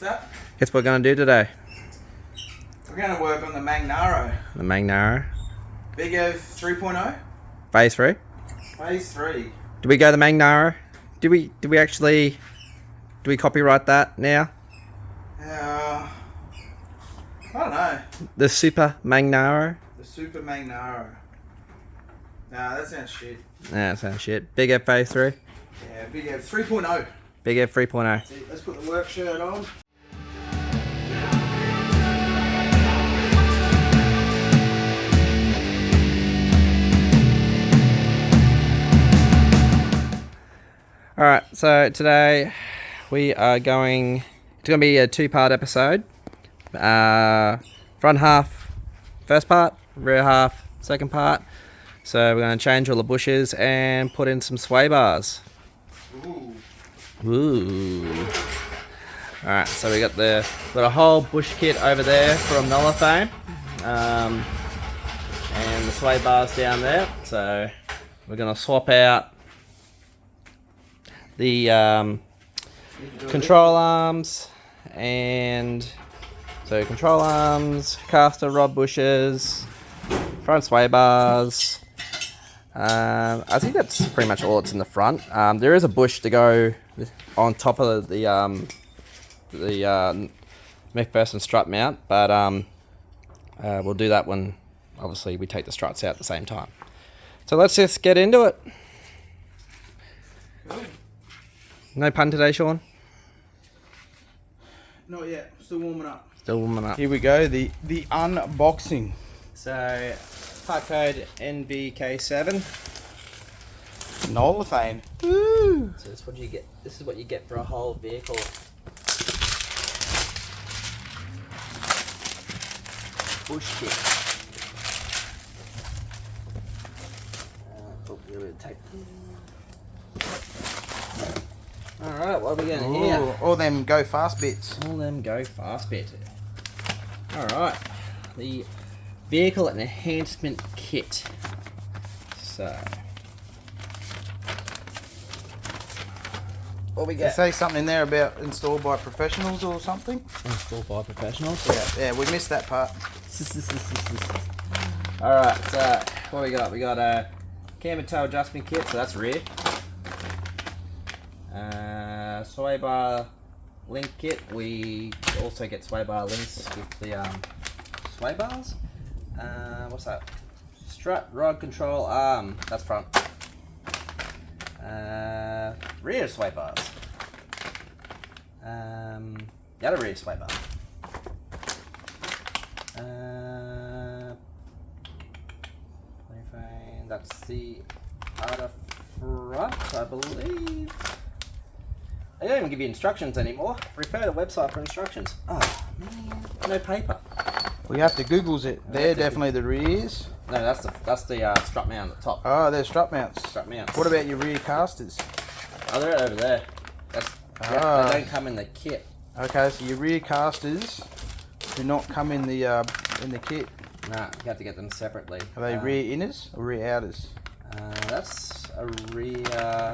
What's that? Guess what we're going to do today? We're going to work on the Monaro. The Monaro. Big Ev 3.0. Phase 3. Phase 3. Do we go the Monaro? Do we copyright that now? I don't know. The Super Monaro? The Super Monaro. Nah, that sounds shit. Nah, that sounds shit. Big Ev Phase 3. Yeah, Big Ev 3.0. Big Ev 3.0. Let's put the work shirt on. Alright, so today we are it's going to be a two-part episode. Front half, first part, rear half, second part. So we're going to change all the bushes and put in some sway bars. Ooh. Alright, so we got a whole bush kit over there from Nolathane. And the sway bars down there. So we're going to swap out the control arms, and so control arms, caster rod bushes, front sway bars. I think that's pretty much all that's in the front. There is a bush to go on top of the McPherson strut mount, but we'll do that when obviously we take the struts out at the same time. So let's just get into it. No pun today, Sean? Not yet. Still warming up. Still warming up. Here we go. The unboxing. So, part code NVK7. Nolathane. Woo! So this is what you get. This is what you get for a whole vehicle. Bush kit. Oh, a bit of tape. Alright, what are we getting here? All them go fast bits. All them go fast bits. Alright, the vehicle enhancement kit. So, what we Did get? you say something there about installed by professionals or something? Installed by professionals. Yeah, we missed that part. Alright, so what we got? We got a camber toe adjustment kit, so that's rear. Sway bar link kit. We also get sway bar links with the sway bars. What's that? Strut rod control arm. That's front. Rear sway bars. The other rear sway bar. That's the outer front, I believe. They don't even give you instructions anymore. Refer to the website for instructions. Oh man, no paper. We have to Google's it. They're definitely the rears. No, that's the strut mount at the top. Oh, they're strut mounts. Strut mounts. What about your rear casters? Oh, they're over there. They don't come in the kit. Okay, so your rear casters do not come in the kit. Nah, you have to get them separately. Are they rear inners or rear outers? That's a rear.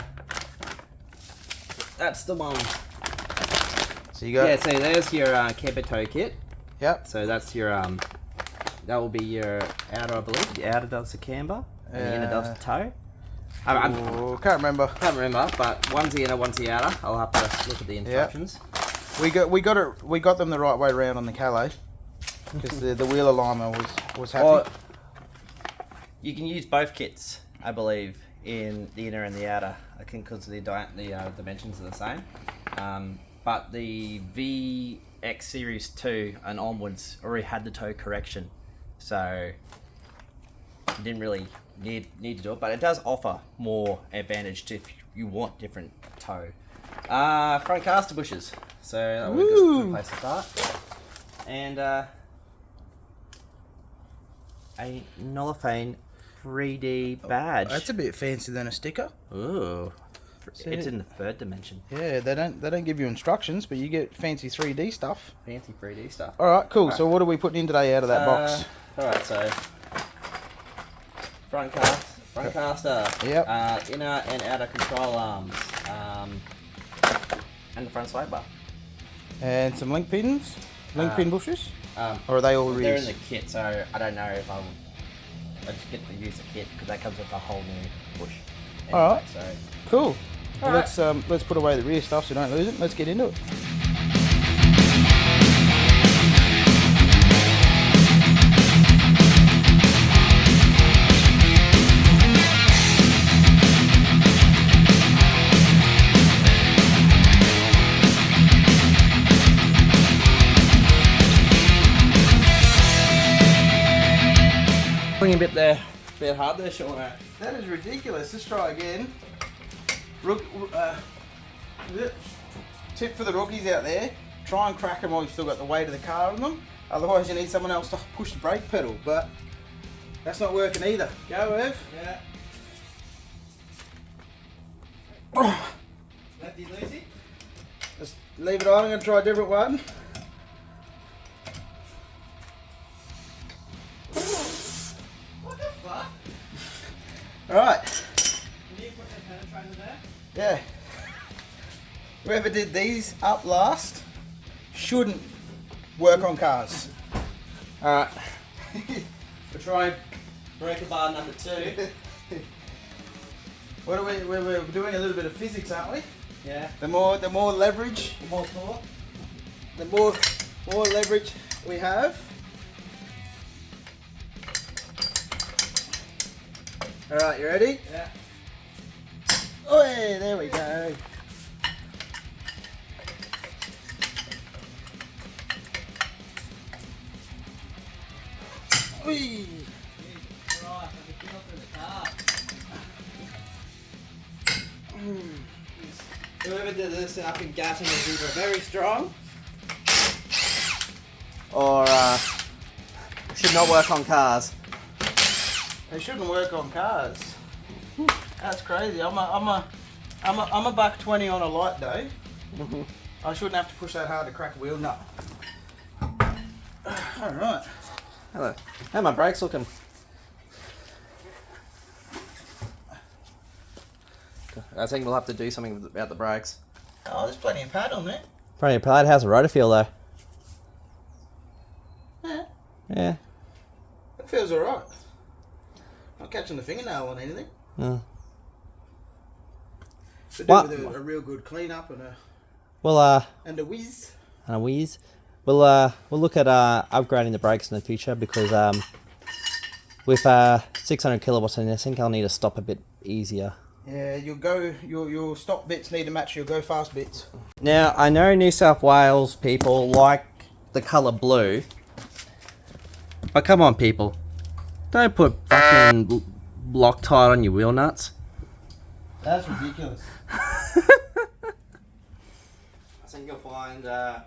That's the one. So you got. Yeah, so there's your camber toe kit. Yep. So that's your that will be your outer, I believe. The outer does the camber, and the inner does the toe. Can't remember. Can't remember, but one's the inner, one's the outer. I'll have to look at the instructions. Yep. We got them the right way around on the Calais, because the wheel alignment was happy. Or you can use both kits, I believe, in the inner and the outer. I think because the dimensions are the same. But the VX Series 2 and onwards already had the toe correction, so you didn't really need to do it. But it does offer more advantage if you want different toe. Front caster bushes, so that would be a good place to start. And a Nolathane 3D badge. That's a bit fancier than a sticker. Ooh. It's in the third dimension. Yeah, they don't give you instructions, but you get fancy 3D stuff. Fancy 3D stuff. All right, cool. So what are we putting in today out of that box? All right, so front caster. Yep. Inner and outer control arms, and the front sway bar. And some link pins, pin bushes, or are they all rears? They're in the kit, so I don't know if I just get to use the kit because that comes with a whole new bush. Anyway, All right. So Cool. Well, right. let's put away the rear stuff so don't lose it. Let's get into it. Bring a bit there, bit hard there, Sean. That is ridiculous. Let's try again. Tip for the rookies out there: try and crack them while you've still got the weight of the car on them. Otherwise, you need someone else to push the brake pedal. But that's not working either. Go, Ev. Yeah. Lefty loosey. Just leave it on. I'm going to try a different one. What the fuck? Alright. Can you put the penetrator there? Yeah. Whoever did these up last shouldn't work on cars. Alright. We're trying breaker bar number 2. What are we're doing a little bit of physics, aren't we? Yeah. The more leverage, More torque. the more leverage we have. Alright, you ready? Yeah. Oh, yeah, there we go. Whee. Right, let me get off in the car. Whoever did this up in Gatton is either very strong or should not work on cars. They shouldn't work on cars. That's crazy. I'm a $1.20 on a light day. I shouldn't have to push that hard to crack a wheel nut. All right. Hello. How are my brakes looking? I think we'll have to do something about the brakes. Oh, there's plenty of pad on there. Plenty of pad. How's the rotor feel though? Yeah, Yeah. it feels all right. Not catching the fingernail on anything. Could do What? with a real good clean up and a Well, and a whiz. and a wheeze. We'll look at upgrading the brakes in the future because with 600 kilowatts in this, I think I'll need to stop a bit easier. Yeah, your stop bits need to match your go fast bits. Now I know New South Wales people like the colour blue, but come on, people, don't put fucking Loctite on your wheel nuts. That's ridiculous. I think you'll find I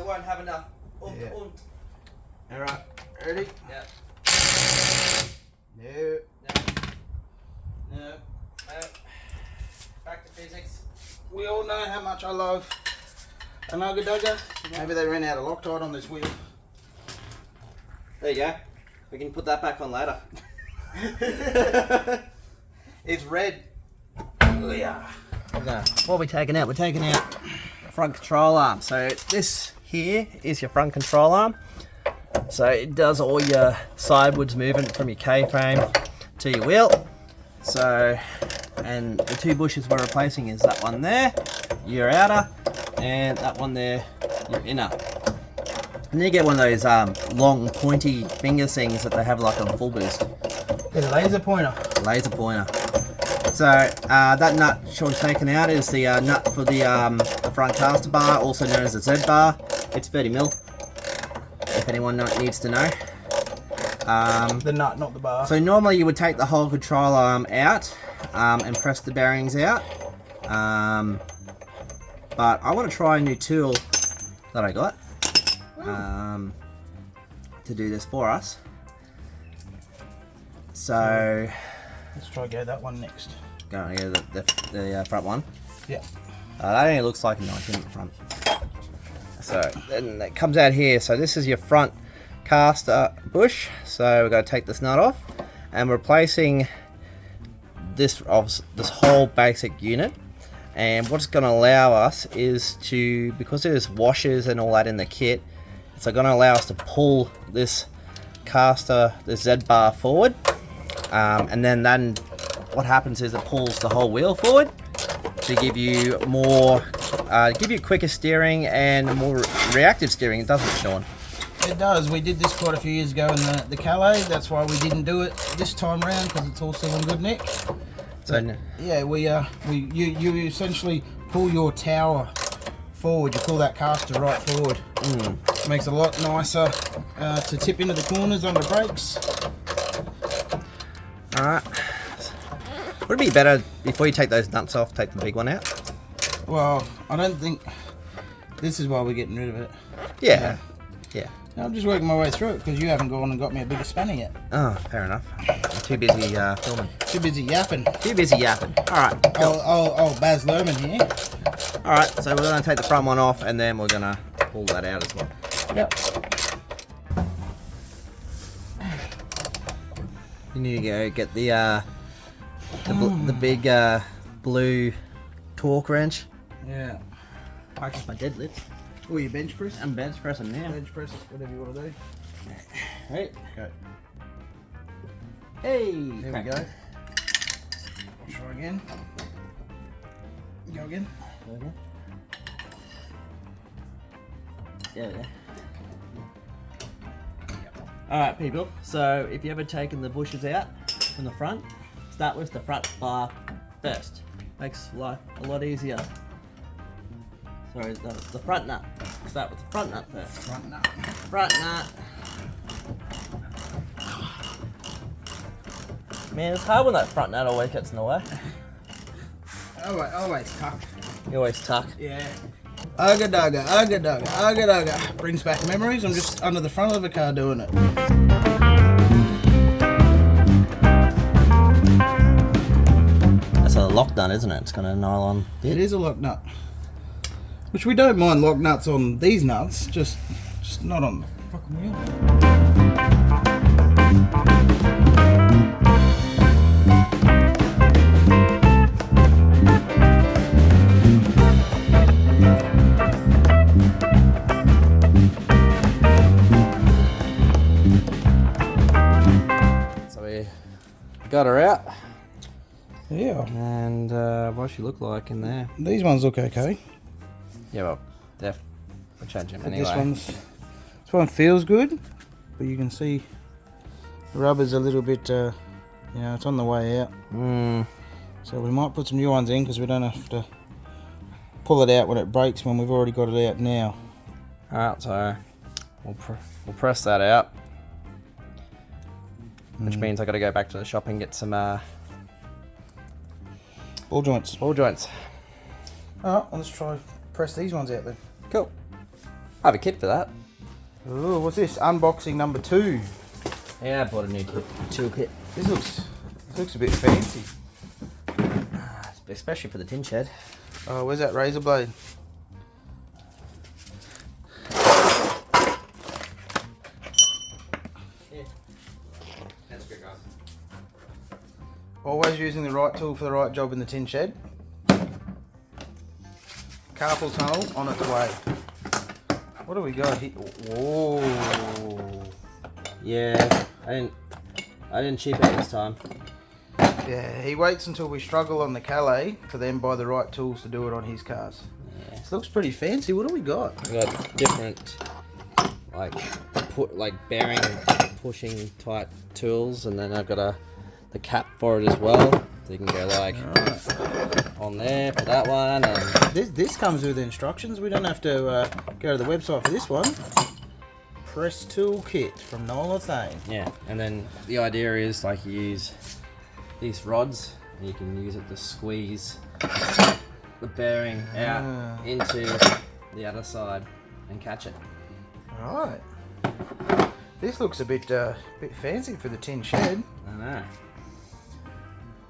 won't have enough. Yeah. All right, ready? Yeah. No. No. Back to physics. We all know how much I love an Ugga Dugga. Maybe they ran out of Loctite on this wheel. There you go. We can put that back on later. It's red. Oh, yeah. No. What are we taking out? We're taking out front control arm. So this here is your front control arm. So it does all your sidewards movement from your K-frame to your wheel. So, and the two bushes we're replacing is that one there, your outer, and that one there, your inner. And you get one of those long pointy finger things that they have like on full boost. The laser pointer. Laser pointer. So that nut Sean's taken out is the nut for the front caster bar, also known as the Z bar. It's 30mm, if anyone needs to know. The nut, not the bar. So normally you would take the whole control arm out and press the bearings out. But I want to try a new tool that I got to do this for us. So let's try go that one next. go the front one. Yeah. That only looks like a 19 at the front. So then it comes out here. So this is your front caster bush. So we're going to take this nut off and we're replacing this whole basic unit And what's going to allow us is to, because there's washers and all that in the kit, it's going to allow us to pull this caster, the Z bar forward, and then what happens is it pulls the whole wheel forward to give you more, quicker steering and more reactive steering, doesn't it, Sean? It does. We did this quite a few years ago in the Calais. That's why we didn't do it this time round, because it's all still in good nick. So yeah, you essentially pull your tower forward. You pull that caster right forward. Makes it a lot nicer to tip into the corners under brakes. All right. Would it be better before you take those nuts off, take the big one out? Well, I don't think this is why we're getting rid of it. Yeah. I'm just working my way through it because you haven't gone and got me a bigger spanner yet. Oh, fair enough. I'm too busy filming. Too busy yapping. All right. Cool. Oh, Baz Luhrmann here. All right, so we're going to take the front one off and then we're going to pull that out as well. Yep. You need to go get the big blue torque wrench. Yeah. Practice my deadlifts. Oh, you bench press? I'm bench pressing now. Bench press, whatever you want to do. Right. Go. Hey. There we go. Try again. Go again. There we go. Alright people, so if you ever taken the bushes out from the front, start with the front bar first. Makes life a lot easier. Sorry, the front nut. Start with the front nut first. Front nut. Front nut. Man, it's hard when that front nut always gets in the way. Always tuck. You always tuck. Yeah. Ugga dugga, ugga dugga, ugga dugga. Brings back memories. I'm just under the front of the car doing it. That's a lock nut, isn't it? It's got a nylon bit. It is a lock nut. Which we don't mind lock nuts on these nuts, just not on the fucking wheel. So we got her out. Yeah. And what does she look like in there? These ones look okay. Yeah, well, we'll change them But anyway. this one feels good, but you can see the rubber's a little bit, it's on the way out. So we might put some new ones in because we don't have to pull it out when it breaks when we've already got it out now. Alright, so we'll press that out. Which means I got to go back to the shop and get some Ball joints. ball joints. Alright, let's try press these ones out then. Cool. I have a kit for that. Ooh, what's this? Unboxing number 2. Yeah, I bought a new toolkit. This looks a bit fancy. Especially for the tin shed. Oh, where's that razor blade? Yeah. That's good, guys. Always using the right tool for the right job in the tin shed. Carpal tunnel on its way. What do we got here? Whoa. Yeah, I didn't cheap out this time. Yeah, he waits until we struggle on the Calais to then buy the right tools to do it on his cars. Yeah. This looks pretty fancy. What do we got? We got different like bearing pushing type tools, and then I've got the cap for it as well. So you can go like on there for that one. And This comes with instructions. We don't have to go to the website for this one. Press tool kit from nolathane. yeah, and then the idea is like you use these rods, and you can use it to squeeze the bearing out into the other side and catch it. Right. This looks a bit fancy for the tin shed. I know.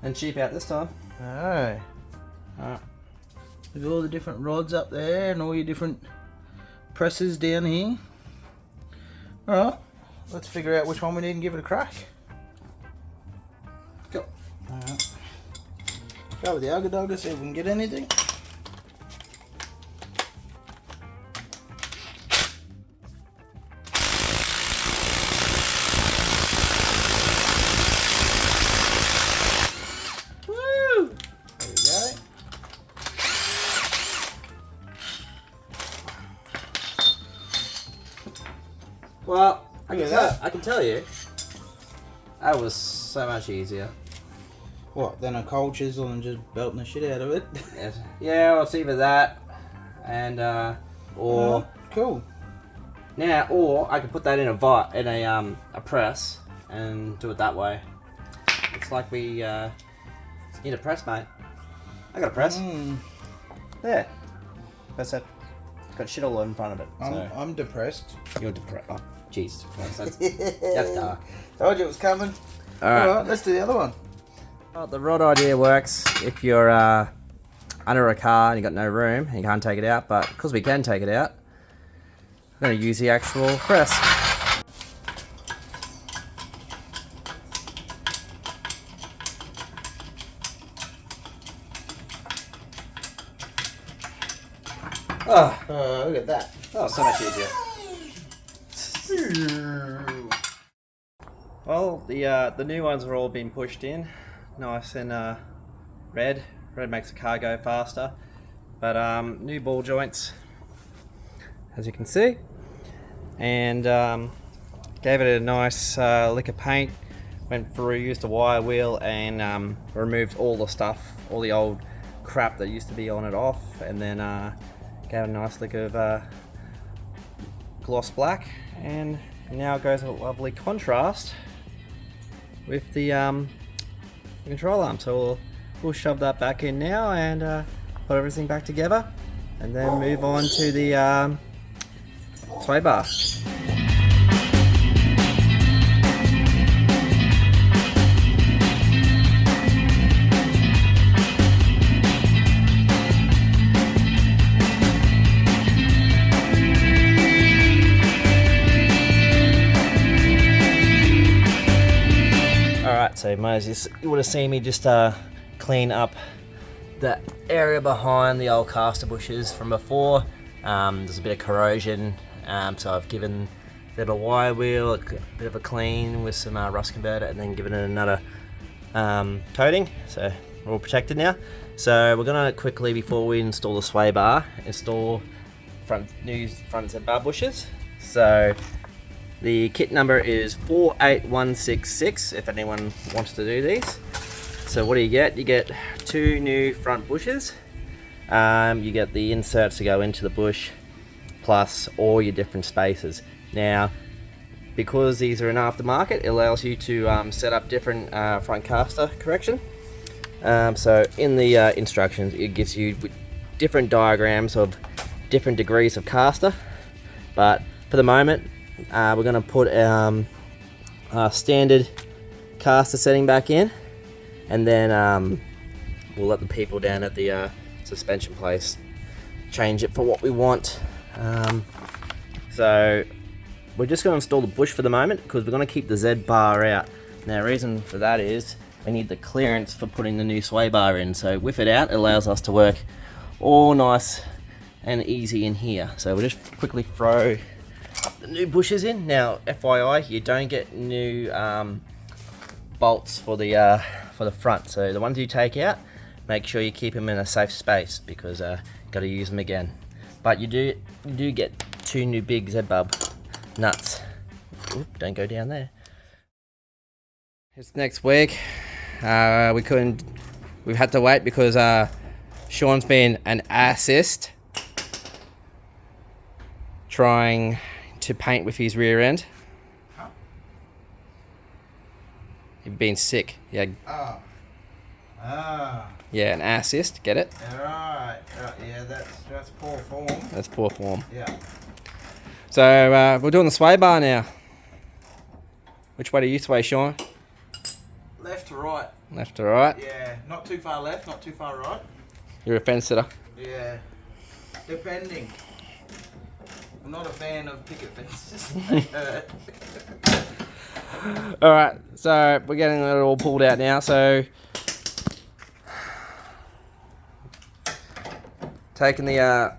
And cheap out this time. Oh. Alright. With all the different rods up there and all your different presses down here. Alright, let's figure out which one we need and give it a crack. Cool. Alright. Go with the Ugga Dugga, see if we can get anything. Well, I Look at that. can tell you, that was so much easier. What, then a cold chisel and just belting the shit out of it? Yes. Yeah, well, it's either that, and or oh, cool. now, or I could put that in a press and do it that way. It's like we need a press, mate. I got a press. There. That's it. It's got shit all in front of it. I'm depressed. You're depressed. Oh, jeez. That's dark. Told you it was coming. Alright, let's do the other one. Well, the rod idea works if you're under a car and you've got no room and you can't take it out, but because we can take it out, I'm going to use the actual press. Look at that. Oh, so much easier. Well, the new ones are all being pushed in, nice and red. Red makes the car go faster. But new ball joints, as you can see, and gave it a nice lick of paint. Went through, used a wire wheel, and removed all the stuff, all the old crap that used to be on it off, and then gave it a nice lick of gloss black, and now it goes a lovely contrast with the control arm. So we'll shove that back in now and put everything back together, and then move on to the sway bar. So Moses, you would have seen me just clean up the area behind the old caster bushes from before. There's a bit of corrosion, so I've given it a wire wheel, a bit of a clean with some rust converter, and then given it another coating. So we're all protected now. So we're gonna quickly, before we install the sway bar, install new front and bar bushes. So the kit number is 48166 if anyone wants to do these. So what do you get? You get 2 new front bushes. You get the inserts to go into the bush, plus all your different spaces. Now, because these are an aftermarket, it allows you to set up different front caster correction. So in the instructions, it gives you different diagrams of different degrees of caster. But for the moment, we're going to put our standard caster setting back in, and then we'll let the people down at the suspension place change it for what we want. So we're just going to install the bush for the moment, because we're going to keep the Z bar out. Now the reason for that is we need the clearance for putting the new sway bar in. So with it out, it allows us to work all nice and easy in here. So we'll just quickly throw the new bushes in. Now FYI, you don't get new bolts for the front, so the ones you take out, make sure you keep them in a safe space, because got to use them again. But you do get 2 new big Z-Bub nuts. Oop, don't go down there. It's next week. We've had to wait because Sean's been an assist trying to paint with his rear end. Huh? He'd been sick. Yeah. Yeah, an assist. Get it? Right. Yeah, that's poor form. That's poor form. Yeah. So we're doing the sway bar now. Which way do you sway, Sean? Left to right. Left to right. Yeah, not too far left, not too far right. You're a fence sitter. Yeah, depending. I'm not a fan of picket fences. Alright, so we're getting it all pulled out now, so taking the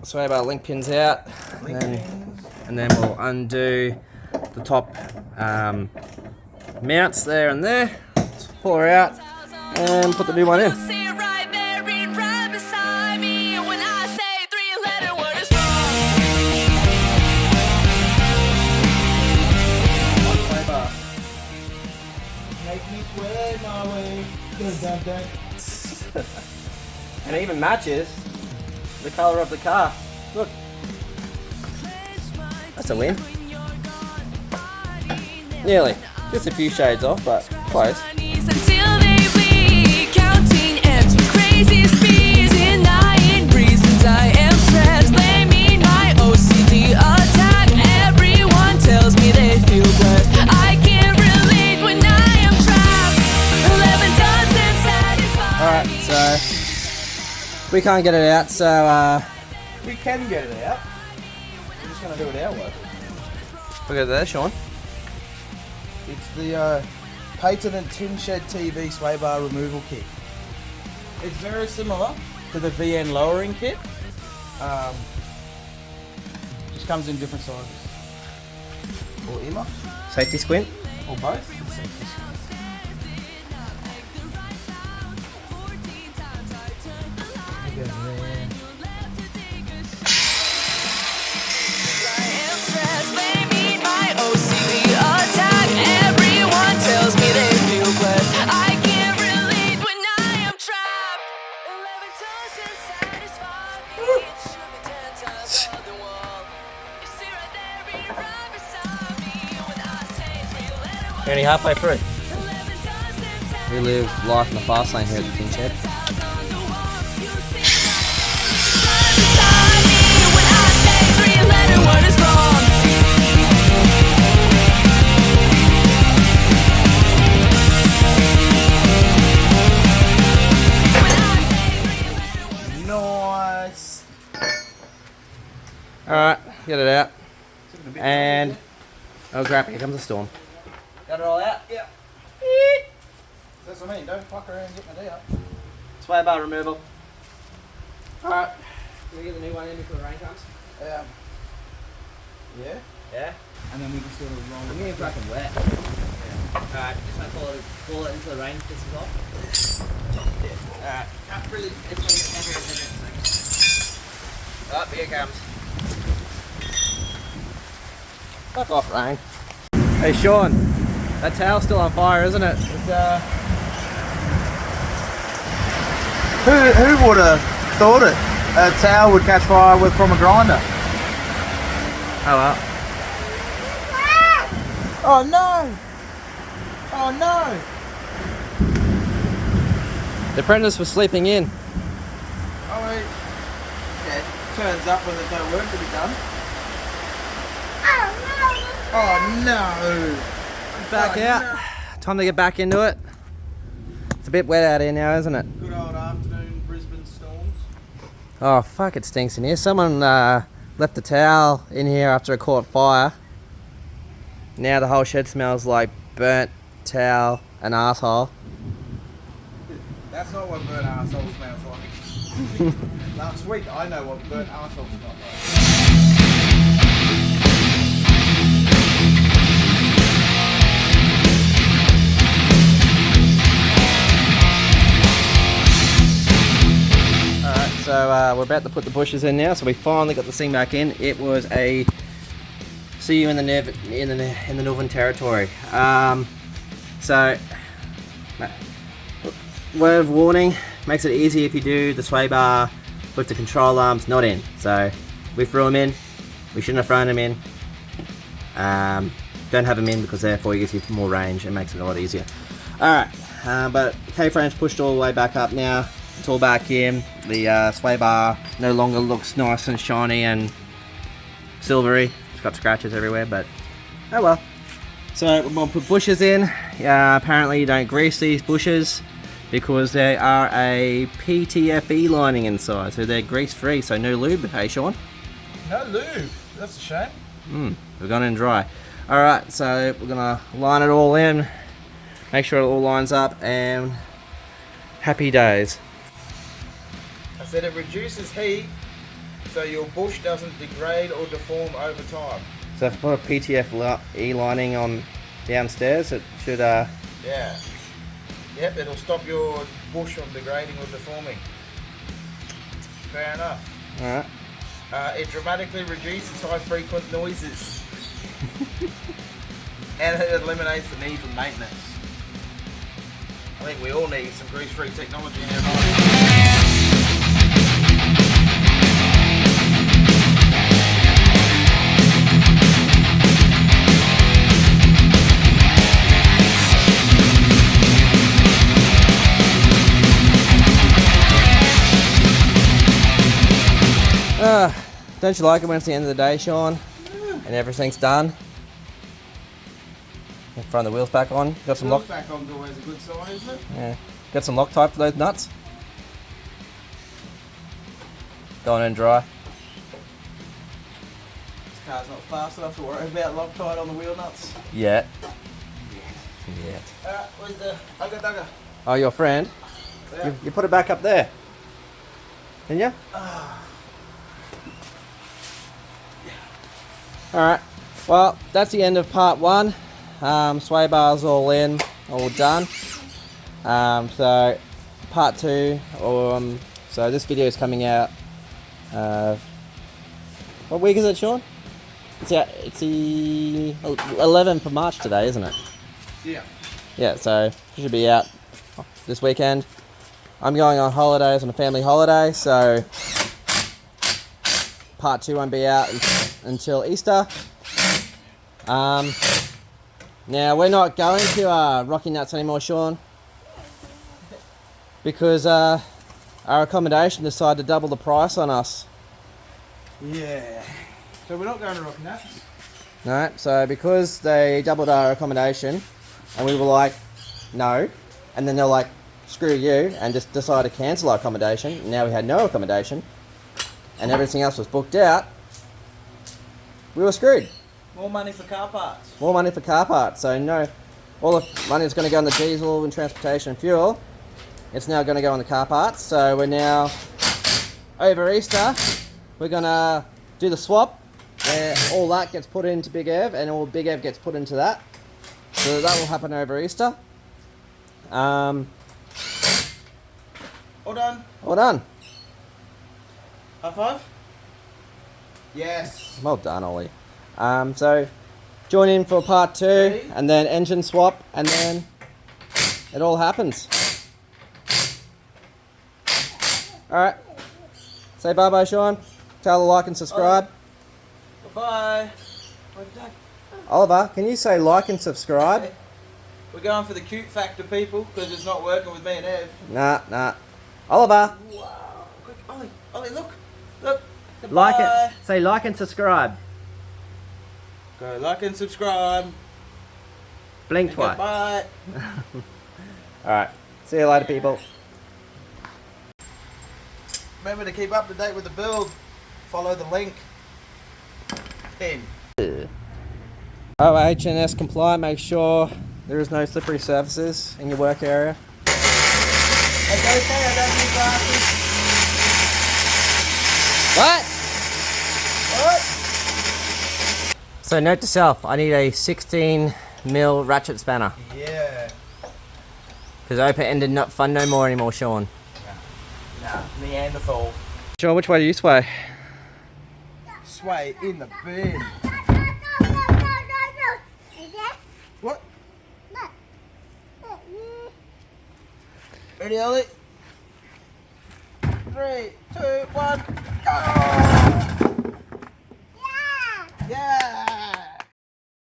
sway bar link pins out, and then we'll undo the top mounts there and there, pull her out and put the new one in. don't. And it even matches the colour of the car. Look. That's a win. Nearly. Just a few shades off, but close. Until they bleed, counting ends with crazy speed, denying reasons I am stressed, blaming my OCD attack. Everyone tells me they feel blessed. I can't relate when I am trapped. 11 doesn't satisfy. Alright, so we can't get it out, so We can get it out. We're just going to do it our way. look at that, Sean. It's the patented tin shed TV sway bar removal kit. It's very similar to the VN lowering kit. Just comes in different sizes. Or IMA. Safety squint. Or both. I am stressed, blaming my OCD attack. Everyone tells me they feel blessed. I can't relate when I am trapped. 11 doesn't satisfy me. It should be 10 times on the wall. You see right there, right beside me. When I say it's real, let it We're only halfway through. 11 doesn't We live life in the fast lane here at the Tin Shed. Nice. Alright, get it out. And oh crap, here comes a storm. Got it all out? Yeah. That's what I mean. Don't fuck around getting it out. Sway bar removal. Alright. Can we get the new one in before the rain comes? Yeah. Yeah? And then we can sort of roll I'm it. getting fucking wet. Yeah. Alright, just want to pull it until the rain pisses off. Alright. Can't really, it's going to get heavier and heavier in a second. Oh, here it comes. Fuck off, rain. Hey Sean, that towel's still on fire, isn't it? It's, who would have thought it? A towel would catch fire from a grinder. Oh well. Oh no! Oh no! The apprentice was sleeping in. Oh wait. Yeah, it turns up when there's no work to be done. Oh no! Back Oh, out. no. Time to get back into it. It's a bit wet out here now, isn't it? Good old afternoon Brisbane storms. Oh fuck, it stinks in here. Someone left a towel in here after it caught fire. Now the whole shed smells like burnt towel and arsehole. That's not what burnt arsehole smells like. Last week I know what burnt arsehole smells like. Alright, so we're about to put the bushes in now, so we finally got this thing back in. It was a see you in the Northern Territory. So word of warning, makes it easy if you do the sway bar with the control arms not in. So we threw them in, we shouldn't have thrown them in. Don't have them in because therefore it gives you more range and makes it a lot easier. Alright, but K-frame's pushed all the way back up now. It's all back in. The sway bar no longer looks nice and shiny and silvery. It's got scratches everywhere, but oh well. So we'll put bushes in. Apparently you don't grease these bushes because they are a PTFE lining inside, so they're grease free, so no lube. Hey Sean? No lube. That's a shame. We've gone in dry. Alright, so we're gonna line it all in, make sure it all lines up, and happy days. I said it reduces heat so your bush doesn't degrade or deform over time. So if I put a PTFE lining on downstairs, it should Yeah. Yep, it'll stop your bush from degrading or deforming. Fair enough. alright. It dramatically reduces high frequent noises. And it eliminates the need for maintenance. I think we all need some grease-free technology in our lives. Don't you like it when it's the end of the day, Sean? And everything's done? In front of the wheels back on. Got some Wheels lock. back on's always a good sign, isn't it? Yeah. Got some Loctite for those nuts. Going in dry. This car's not fast enough to worry about Loctite on the wheel nuts. Yeah. Yeah. Alright, where's the Dugger? Oh, your friend. Yeah. You put it back up there. Didn't you? Alright, well, that's the end of part 1. Sway bars all in, all done. So, part 2, so this video is coming out, what week is it, Sean? It's the 11th of March today, isn't it? Yeah. Yeah, so it should be out this weekend. I'm going on holidays, on a family holiday, so part 2 won't be out until Easter. Now we're not going to Rocky Nuts anymore, Sean, because our accommodation decided to double the price on us. Yeah. So we're not going to Rocky Nuts? No, so because they doubled our accommodation, and we were like, no, and then they're like, screw you, and just decided to cancel our accommodation. And now we had no accommodation, and everything else was booked out. We were screwed. More money for car parts. More money for car parts. So no, all the money is going to go on the diesel and transportation and fuel. It's now going to go on the car parts. So we're now, over Easter, we're going to do the swap, where all that gets put into Big Ev, and all Big Ev gets put into that. So that will happen over Easter. All done. All done. High five. Yes. Well done, Ollie. So join in for part 2, Ready? and then engine swap, and then it all happens. Alright. Say bye-bye, Sean. Tell the like and subscribe. Bye. Where's Doug? Oliver, can you say like and subscribe? We're going for the cute factor, people, because it's not working with me and Ev. Nah. Oliver, Wow. Quick, Ollie, look. Look. like Goodbye. it. Say like and subscribe. Go like and subscribe. Blink And twice. goodbye. Alright. See you later, people. Remember to keep up to date with the build. Follow the link. Pin. Oh, H&S compliant. Make sure there is no slippery surfaces in your work area. It's okay, I don't need glasses. What? What? So note to self, I need a 16mm ratchet spanner. Yeah. Because open ended not fun no more anymore, Sean. Nah, Neanderthal. Sean, which way do you sway? Sway in the bin. What? Ready, Ollie? 3, 2, 1, go!